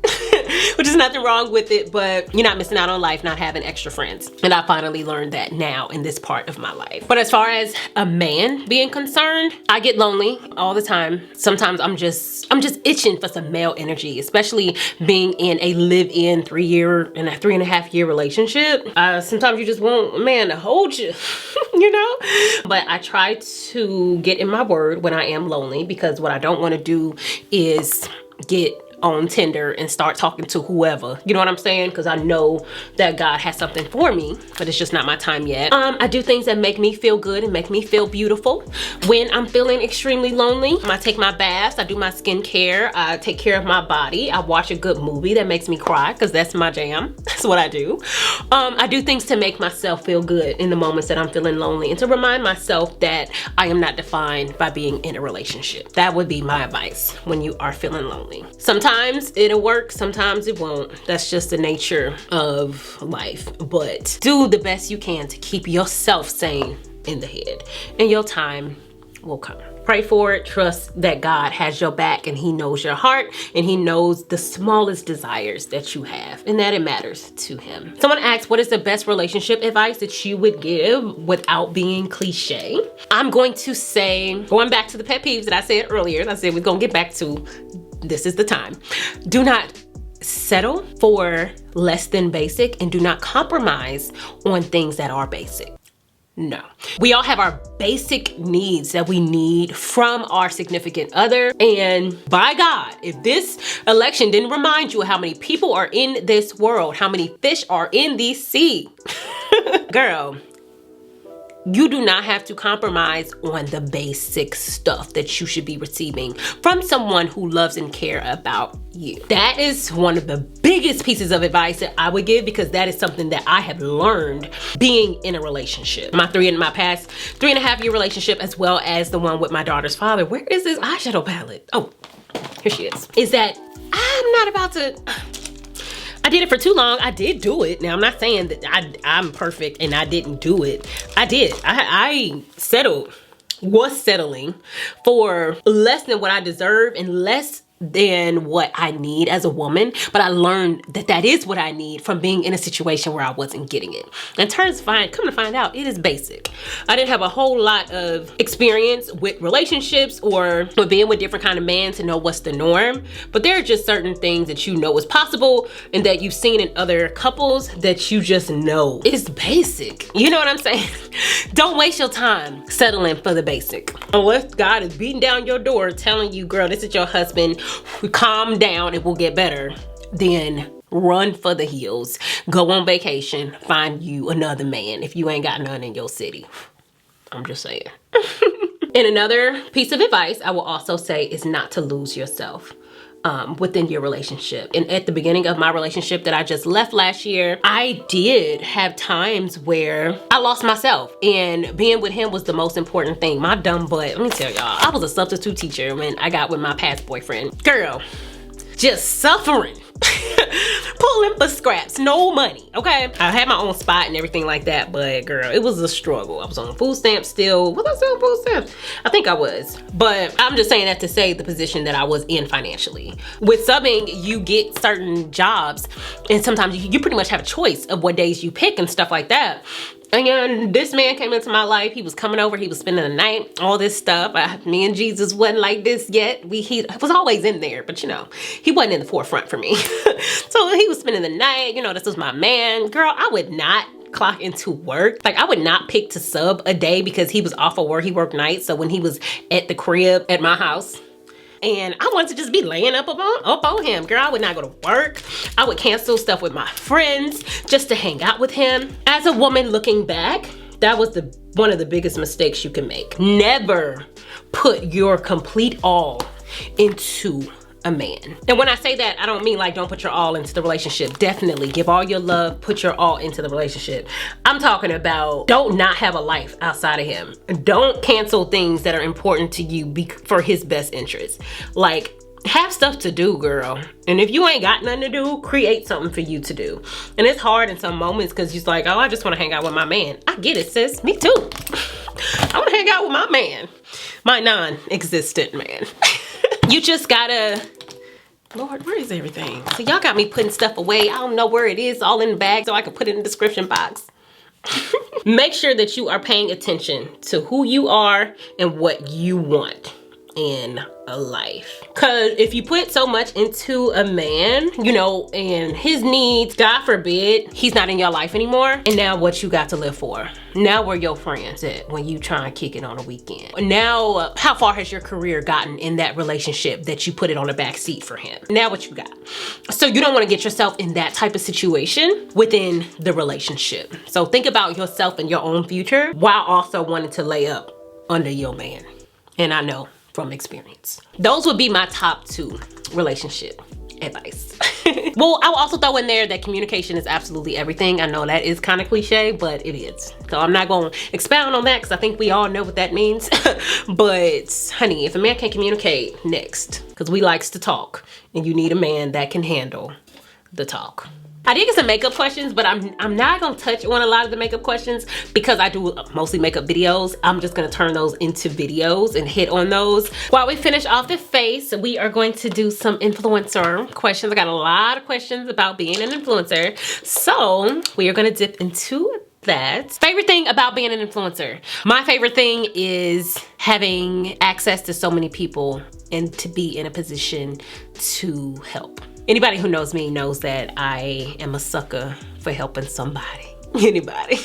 Speaker 1: Which is nothing wrong with it, but you're not missing out on life not having extra friends. And I finally learned that now in this part of my life. But as far as a man being concerned, I get lonely all the time. Sometimes I'm just itching for some male energy, especially being in a live-in 3.5 year relationship. Sometimes you just want a man to hold you, you know? But I try to get in my word when I am lonely, because what I don't want to do is get on Tinder and start talking to whoever, you know what I'm saying? Because I know that God has something for me, but it's just not my time yet. I do things that make me feel good and make me feel beautiful when I'm feeling extremely lonely. I take my baths, I do my skincare, I take care of my body, I watch a good movie that makes me cry, because that's my jam. That's what I do. I do things to make myself feel good in the moments that I'm feeling lonely, and to remind myself that I am not defined by being in a relationship. That would be my advice when you are feeling lonely. Sometimes it'll work, sometimes it won't. That's just the nature of life. But do the best you can to keep yourself sane in the head, and your time will come. Pray for it. Trust that God has your back, and he knows your heart, and he knows the smallest desires that you have, and that it matters to him. Someone asked, what is the best relationship advice that you would give without being cliche? I'm going to say, going back to the pet peeves that I said earlier, I said we're gonna get back to, this is the time. Do not settle for less than basic, and do not compromise on things that are basic. No. We all have our basic needs that we need from our significant other. And by God, if this election didn't remind you how many people are in this world, how many fish are in the sea, girl, you do not have to compromise on the basic stuff that you should be receiving from someone who loves and cares about you. That is one of the biggest pieces of advice that I would give, because that is something that I have learned being in a relationship. My past 3.5-year relationship, as well as the one with my daughter's father. Where is this eyeshadow palette? Oh, here she is. Is that I'm not about to... I did it for too long. I did do it. Now, I'm not saying that I'm perfect and I didn't do it. I did. I was settling for less than what I deserve and less than what I need as a woman. But I learned that that is what I need from being in a situation where I wasn't getting it. And come to find out, it is basic. I didn't have a whole lot of experience with relationships or with being with different kind of men to know what's the norm. But there are just certain things that you know is possible and that you've seen in other couples that you just know is basic. You know what I'm saying? Don't waste your time settling for the basic. Unless God is beating down your door telling you, girl, this is your husband, calm down, it will get better. Then run for the hills, go on vacation, find you another man if you ain't got none in your city. I'm just saying. And another piece of advice I will also say is not to lose yourself within your relationship. And at the beginning of my relationship that I just left last year, I did have times where I lost myself, and being with him was the most important thing. My dumb butt, let me tell y'all, I was a substitute teacher when I got with my past boyfriend. Girl, just suffering. Pulling for scraps, no money, okay? I had my own spot and everything like that, but girl, it was a struggle. I was on food stamps still. Was I still on food stamps? I think I was. But I'm just saying that to say the position that I was in financially. With subbing, you get certain jobs, and sometimes you pretty much have a choice of what days you pick and stuff like that. And this man came into my life. He was coming over. He was spending the night, all this stuff. Me and Jesus wasn't like this yet. He was always in there, but you know, he wasn't in the forefront for me. So he was spending the night. You know, this was my man. Girl, I would not clock into work. Like, I would not pick to sub a day because he was off of work. He worked nights. So when he was at the crib at my house, and I wanted to just be laying up on him. Girl, I would not go to work. I would cancel stuff with my friends just to hang out with him. As a woman looking back, that was one of the biggest mistakes you can make. Never put your complete all into a man. And when I say that, I don't mean like don't put your all into the relationship. Definitely give all your love, put your all into the relationship. I'm talking about don't not have a life outside of him. Don't cancel things that are important to you for his best interest. Like, have stuff to do, girl. And if you ain't got nothing to do, create something for you to do. And it's hard in some moments because you're like, oh, I just want to hang out with my man. I get it, sis. Me too. I want to hang out with my man. My non-existent man. You just gotta, Lord, where is everything? So y'all got me putting stuff away. I don't know where it is, all in the bag, so I can put it in the description box. Make sure that you are paying attention to who you are and what you want in a life. Because if you put so much into a man, you know, and his needs, God forbid, he's not in your life anymore. And now what you got to live for? Now where your friends at when you try and kick it on a weekend? Now, how far has your career gotten in that relationship that you put it on the back seat for him? Now what you got? So you don't want to get yourself in that type of situation within the relationship. So think about yourself and your own future while also wanting to lay up under your man. And I know from experience. Those would be my top 2 relationship advice. Well, I will also throw in there that communication is absolutely everything. I know that is kind of cliche, but it is. So I'm not going to expound on that because I think we all know what that means. But honey, if a man can't communicate, next. Because we likes to talk and you need a man that can handle the talk. I did get some makeup questions, but I'm not gonna touch on a lot of the makeup questions because I do mostly makeup videos. I'm just gonna turn those into videos and hit on those. While we finish off the face, we are going to do some influencer questions. I got a lot of questions about being an influencer. So we are gonna dip into that. Favorite thing about being an influencer? My favorite thing is having access to so many people and to be in a position to help. Anybody who knows me knows that I am a sucker for helping somebody. anybody.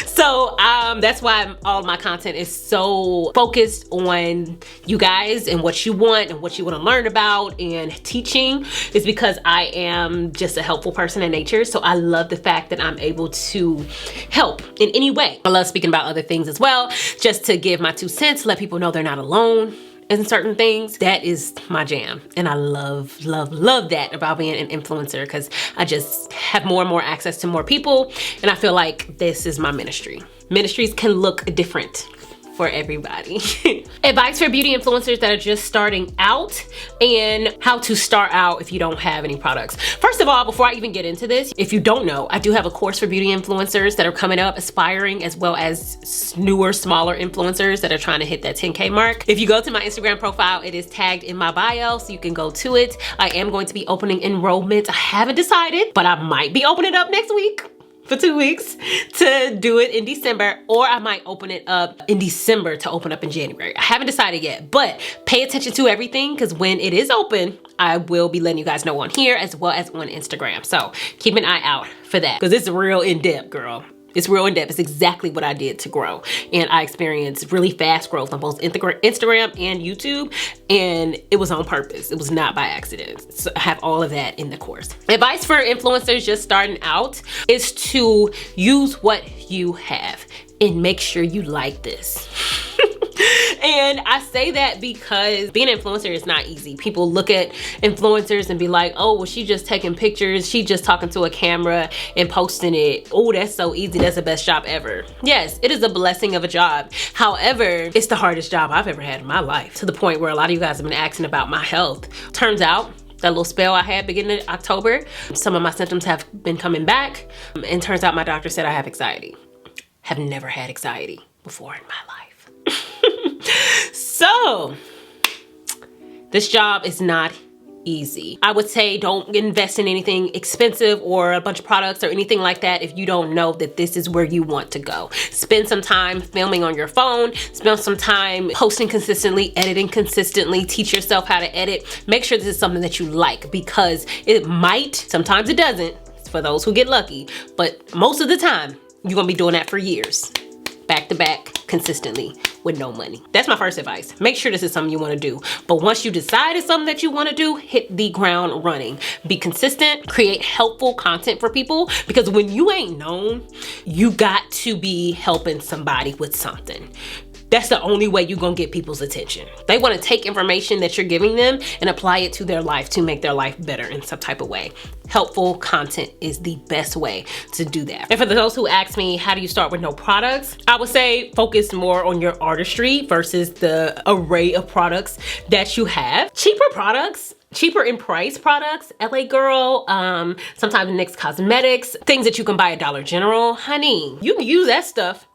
Speaker 1: So that's why all of my content is so focused on you guys and what you want and what you want to learn about, and teaching is because I am just a helpful person in nature. So I love the fact that I'm able to help in any way. I love speaking about other things as well, just to give my 2 cents, let people know they're not alone in certain things. That is my jam. And I love that about being an influencer, because I just have more and more access to more people. And I feel like this is my ministry. Ministries can look different for everybody. Advice for beauty influencers that are just starting out, and how to start out if you don't have any products. First of all, before I even get into this, if you don't know, I do have a course for beauty influencers that are coming up, aspiring, as well as newer, smaller influencers that are trying to hit that 10K mark. If you go to my Instagram profile, it is tagged in my bio, so you can go to it. I am going to be opening enrollment. I haven't decided, but I might be opening it up next week for 2 weeks to do it in December, or I might open it up in December to open up in January. I haven't decided yet, but pay attention to everything, because when it is open, I will be letting you guys know on here as well as on Instagram. So keep an eye out for that, because it's real in-depth, girl. It's real in-depth. It's exactly what I did to grow. And I experienced really fast growth on both Instagram and YouTube. And it was on purpose. It was not by accident. So I have all of that in the course. Advice for influencers just starting out is to use what you have and make sure you like this. And I say that because being an influencer is not easy. People look at influencers and be like, oh, well, she's just taking pictures. She's just talking to a camera and posting it. Oh, that's so easy. That's the best job ever. Yes, it is a blessing of a job. However, it's the hardest job I've ever had in my life, to the point where a lot of you guys have been asking about my health. Turns out, that little spell I had beginning of October, some of my symptoms have been coming back. And turns out my doctor said I have anxiety. Have never had anxiety before in my life. So this job is not easy. I would say don't invest in anything expensive or a bunch of products or anything like that if you don't know that this is where you want to go. Spend some time filming on your phone, spend some time posting consistently, editing consistently, teach yourself how to edit. Make sure this is something that you like, because it might, sometimes it doesn't, for those who get lucky, but most of the time you're gonna be doing that for years, back to back, consistently, with no money. That's my first advice. Make sure this is something you want to do. But once you decide it's something that you want to do, hit the ground running. Be consistent, create helpful content for people, because when you ain't known, you got to be helping somebody with something. That's the only way you're gonna get people's attention. They wanna take information that you're giving them and apply it to their life to make their life better in some type of way. Helpful content is the best way to do that. And for those who ask me, how do you start with no products? I would say focus more on your artistry versus the array of products that you have. Cheaper products, cheaper in price products, LA Girl, sometimes NYX Cosmetics, things that you can buy at Dollar General. Honey, you can use that stuff.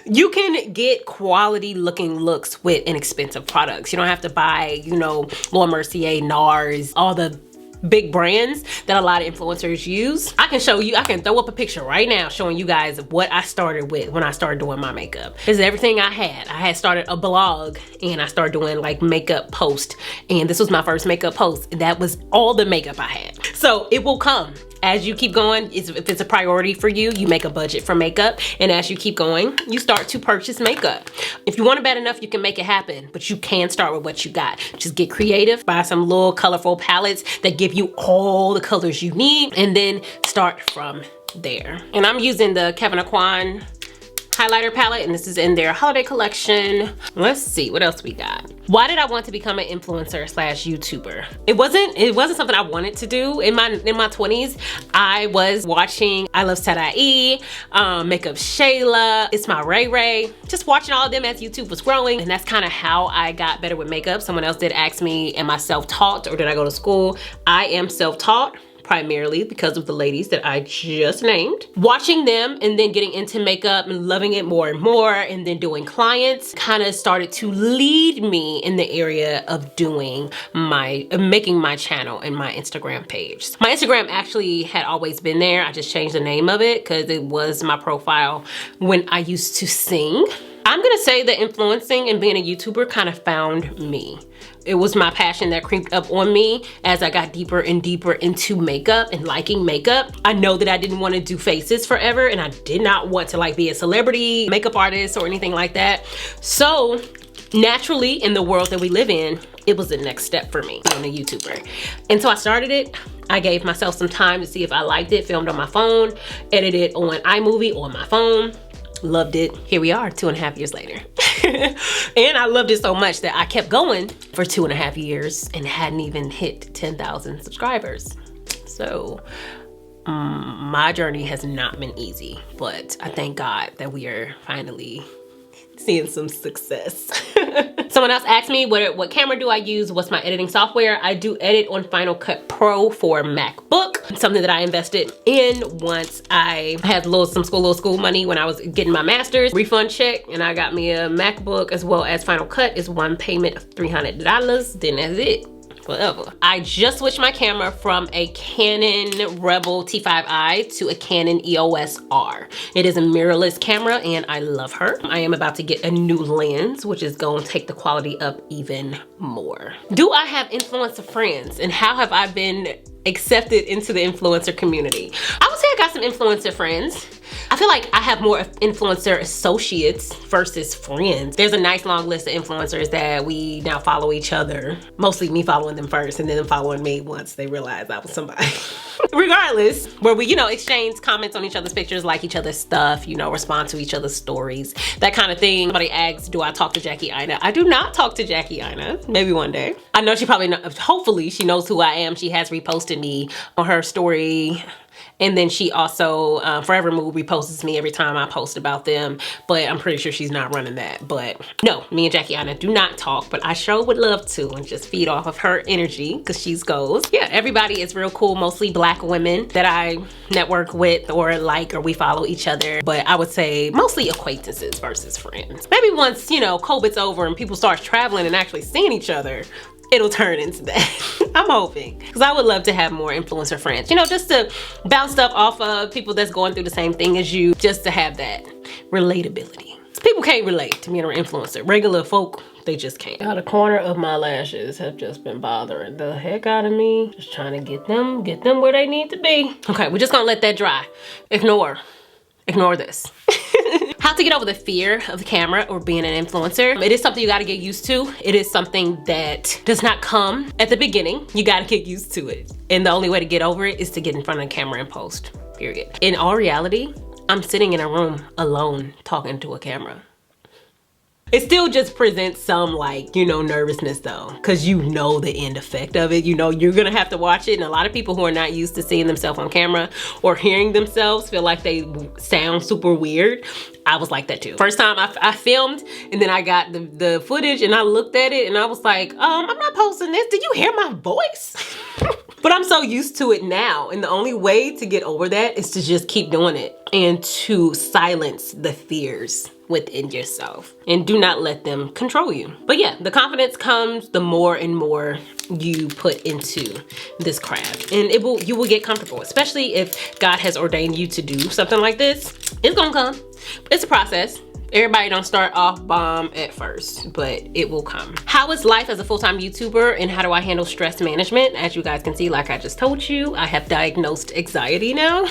Speaker 1: You can get quality looking looks with inexpensive products. You don't have to buy, you know, Laura Mercier, NARS, all the big brands that a lot of influencers use. I can show you, I can throw up a picture right now showing you guys what I started with when I started doing my makeup. This is everything I had. I had started a blog and I started doing like makeup posts, and this was my first makeup post. That was all the makeup I had. So it will come. As you keep going, if it's a priority for you, you make a budget for makeup. And as you keep going, you start to purchase makeup. If you want it bad enough, you can make it happen, but you can start with what you got. Just get creative, buy some little colorful palettes that give you all the colors you need, and then start from there. And I'm using the Kevyn Aucoin highlighter palette, and this is in their holiday collection. Let's see what else we got. Why did I want to become an influencer slash YouTuber? It wasn't something I wanted to do in my 20s. I was watching I Love Tadai, Makeup Shayla, It's My Ray Ray, just watching all of them as YouTube was growing, and that's kind of how I got better with makeup. Someone else did ask me, am I self-taught or did I go to school? I am self-taught, primarily because of the ladies that I just named. Watching them and then getting into makeup and loving it more and more, and then doing clients kind of started to lead me in the area of doing making my channel and my Instagram page. My Instagram actually had always been there. I just changed the name of it because it was my profile when I used to sing. I'm gonna say that influencing and being a YouTuber kind of found me. It was my passion that creeped up on me as I got deeper and deeper into makeup and liking makeup. I know that I didn't want to do faces forever, and I did not want to like be a celebrity makeup artist or anything like that. So naturally, in the world that we live in, it was the next step for me being a YouTuber. And so I started it. I gave myself some time to see if I liked it, filmed on my phone, edited on iMovie on my phone. Loved it. Here we are 2.5 years later. And I loved it so much that I kept going for 2.5 years and hadn't even hit 10,000 subscribers. So my journey has not been easy, but I thank God that we are finally seeing some success. Someone else asked me what camera do I use, what's my editing software. I do edit on Final Cut Pro for MacBook, something that I invested in once I had some little school money when I was getting my master's refund check, and I got me a MacBook as well as Final Cut is one payment of $300, then that's it. Forever. I just switched my camera from a Canon Rebel T5i to a Canon EOS R. It is a mirrorless camera and I love her. I am about to get a new lens, which is going to take the quality up even more. Do I have influencer friends, and how have I been accepted into the influencer community? I would say I got some influencer friends. I feel like I have more influencer associates versus friends. There's a nice long list of influencers that we now follow each other. Mostly me following them first and then them following me once they realized I was somebody. Regardless, where we, exchange comments on each other's pictures, like each other's stuff, respond to each other's stories, that kind of thing. Somebody asks, do I talk to Jackie Aina? I do not talk to Jackie Aina. Maybe one day. I know she probably, hopefully she knows who I am. She has reposted me on her story. And then she also, Forever Mood reposts me every time I post about them, but I'm pretty sure she's not running that. But no, me and Jackie Aina do not talk, but I sure would love to and just feed off of her energy because she's goals. Yeah, everybody is real cool, mostly Black women that I network with or we follow each other. But I would say mostly acquaintances versus friends. Maybe once, COVID's over and people start traveling and actually seeing each other, it'll turn into that. I'm hoping, because I would love to have more influencer friends, just to bounce stuff off of people that's going through the same thing as you, just to have that relatability. People can't relate to me and an influencer. Regular folk, they just can't. Now the corner of my lashes have just been bothering the heck out of me. Just trying to get them where they need to be. Okay, we're just gonna let that dry. Ignore this. How to get over the fear of the camera or being an influencer. It is something you gotta get used to. It is something that does not come at the beginning. You gotta get used to it. And the only way to get over it is to get in front of the camera and post, period. In all reality, I'm sitting in a room alone talking to a camera. It still just presents some nervousness though, because the end effect of it. You're gonna have to watch it, and a lot of people who are not used to seeing themselves on camera or hearing themselves feel like they sound super weird. I was like that too. First time I filmed, and then I got the footage and I looked at it and I was like, I'm not posting this. Did you hear my voice? But I'm so used to it now, and the only way to get over that is to just keep doing it and to silence the fears within yourself and do not let them control you. But yeah, the confidence comes the more and more you put into this craft, and you will get comfortable, especially if God has ordained you to do something like this. It's gonna come. It's a process. Everybody don't start off bomb at first, but it will come. How is life as a full-time YouTuber, and how do I handle stress management? As you guys can see, like I just told you, I have diagnosed anxiety now.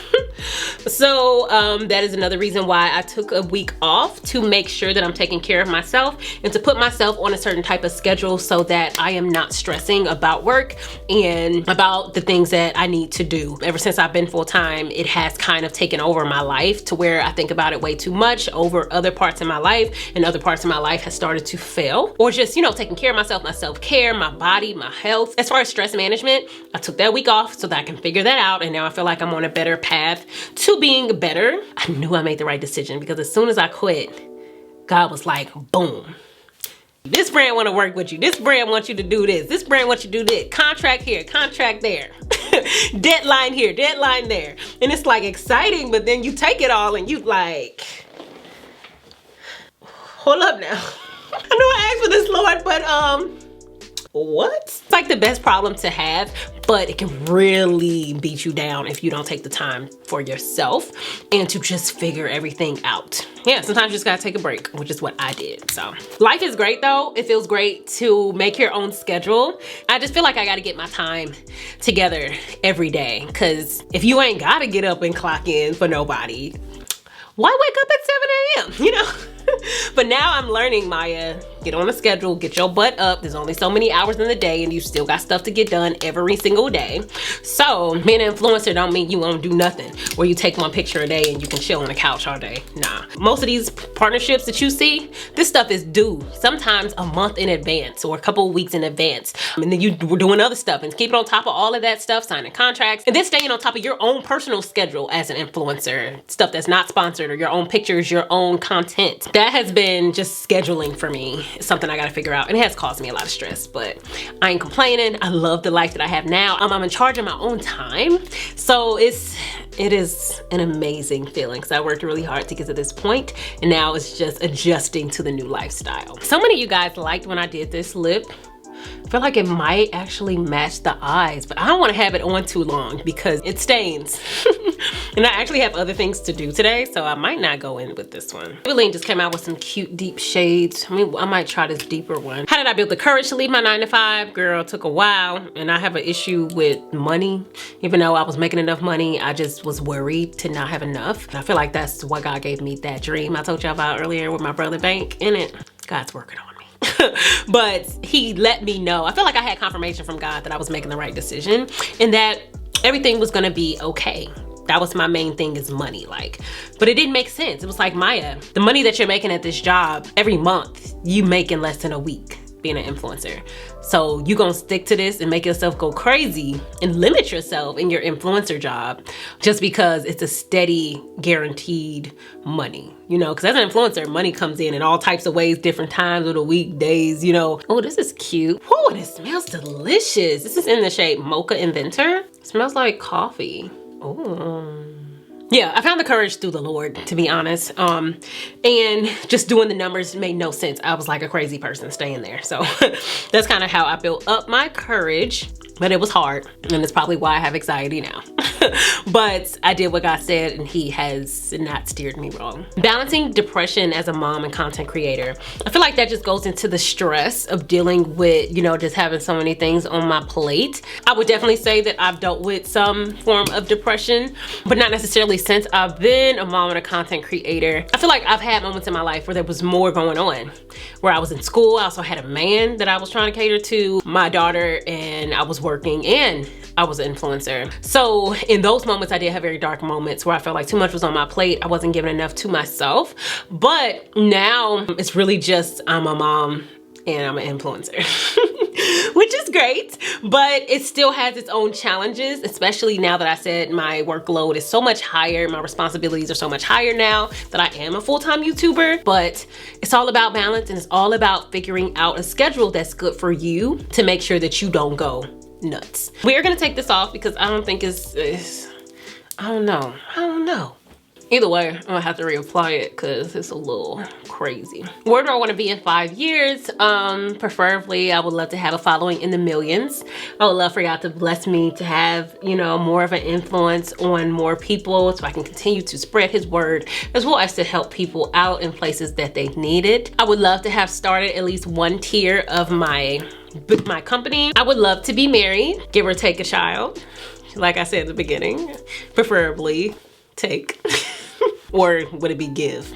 Speaker 1: So that is another reason why I took a week off, to make sure that I'm taking care of myself and to put myself on a certain type of schedule so that I am not stressing about work and about the things that I need to do. Ever since I've been full-time, it has kind of taken over my life to where I think about it way too much over other parts in my life, and other parts of my life has started to fail, or just taking care of myself, my self-care, my body, my health. As far as stress management, I took that week off so that I can figure that out, and now I feel like I'm on a better path to being better. I knew I made the right decision, because as soon as I quit, God was like, boom. This brand want to work with you. This brand wants you to do this. This brand wants you to do this. Contract here, contract there. Deadline here, deadline there. And it's like exciting, but then you take it all and you like, hold up now. I know I asked for this, Lord, but what? It's like the best problem to have, but it can really beat you down if you don't take the time for yourself and to just figure everything out. Yeah, sometimes you just gotta take a break, which is what I did. So life is great though. It feels great to make your own schedule. I just feel like I gotta get my time together every day, because if you ain't gotta get up and clock in for nobody, why wake up at 7 a.m., you know? But now I'm learning, Maya, get on a schedule, get your butt up. There's only so many hours in the day and you still got stuff to get done every single day. So being an influencer don't mean you won't do nothing, where you take one picture a day and you can chill on the couch all day. Nah, most of these partnerships that you see, this stuff is due sometimes a month in advance or a couple of weeks in advance. And then you were doing other stuff and keeping on top of all of that stuff, signing contracts, and then staying on top of your own personal schedule as an influencer, stuff that's not sponsored or your own pictures, your own content. That has been just scheduling for me. It's something I gotta figure out, and it has caused me a lot of stress, but I ain't complaining. I love the life that I have now. I'm in charge of my own time. So it is an amazing feeling, because I worked really hard to get to this point, and now it's just adjusting to the new lifestyle. So many of you guys liked when I did this lip. I feel like it might actually match the eyes, but I don't want to have it on too long because it stains. And I actually have other things to do today, so I might not go in with this one. Maybelline just came out with some cute deep shades. I mean, I might try this deeper one. How did I build the courage to leave my 9-to-5? Girl, it took a while, and I have an issue with money. Even though I was making enough money, I just was worried to not have enough. And I feel like that's why God gave me that dream I told y'all about earlier with my brother Bank in it. God's working on me. But he let me know. I feel like I had confirmation from God that I was making the right decision and that everything was gonna be okay. That was my main thing, is money, like. But it didn't make sense. It was like, Maya, the money that you're making at this job every month, you make in less than a week being an influencer. So you gonna stick to this and make yourself go crazy and limit yourself in your influencer job just because it's a steady, guaranteed money, you know? Because as an influencer, money comes in all types of ways, different times of the week, days, you know. Oh, this is cute. Oh, and it smells delicious. This is in the shade Mocha Inventor. It smells like coffee. Oh. Yeah, I found the courage through the Lord, to be honest. And just doing the numbers made no sense. I was like a crazy person staying there. So that's kind of how I built up my courage, but it was hard. And it's probably why I have anxiety now. But I did what God said, and he has not steered me wrong. Balancing depression as a mom and content creator. I feel like that just goes into the stress of dealing with, you know, just having so many things on my plate. I would definitely say that I've dealt with some form of depression, but not necessarily since I've been a mom and a content creator. I feel like I've had moments in my life where there was more going on, where I was in school. I also had a man that I was trying to cater to, my daughter, and I was working, and I was an influencer. So in those moments, I did have very dark moments where I felt like too much was on my plate. I wasn't giving enough to myself. But now it's really just, I'm a mom and I'm an influencer. Which is great, but it still has its own challenges, especially now that I said my workload is so much higher, my responsibilities are so much higher now that I am a full-time YouTuber. But it's all about balance, and it's all about figuring out a schedule that's good for you to make sure that you don't go nuts. We are gonna take this off because I don't think it's I don't know. Either way, I'm gonna have to reapply it because it's a little crazy. Where do I want to be in 5 years? Preferably, I would love to have a following in the millions. I would love for y'all to bless me to have, you know, more of an influence on more people so I can continue to spread his word, as well as to help people out in places that they need it. I would love to have started at least one tier of my company. I would love to be married, give or take a child. Like I said at the beginning, preferably take. Or would it be give?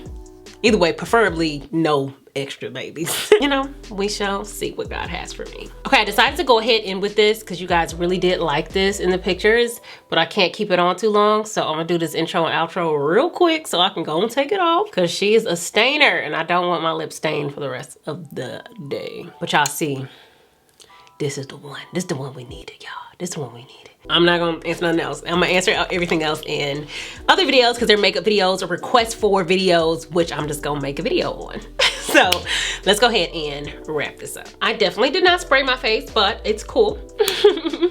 Speaker 1: Either way, preferably no extra babies. You know, we shall see what God has for me. Okay, I decided to go ahead and with this because you guys really did like this in the pictures, but I can't keep it on too long. So I'm gonna do this intro and outro real quick so I can go and take it off, because she is a stainer and I don't want my lips stained for the rest of the day. But y'all see, this is the one. This is the one we needed, y'all. This is the one we needed. I'm not gonna answer nothing else. I'm gonna answer everything else in other videos because they're makeup videos or requests for videos, which I'm just gonna make a video on. So So let's go ahead and wrap this up. I definitely did not spray my face, but it's cool.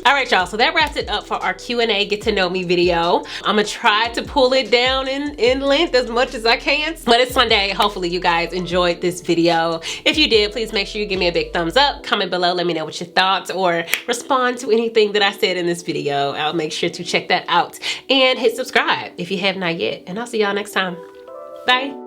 Speaker 1: All right, y'all, so that wraps it up for our Q&A get to know me video. I'm gonna try to pull it down in length as much as I can, but it's Sunday. Hopefully you guys enjoyed this video. If you did, please make sure you give me a big thumbs up, comment below, let me know what your thoughts, or respond to anything that I said in this video. I'll make sure to check that out, and hit subscribe if you have not yet, and I'll see y'all next time. Bye.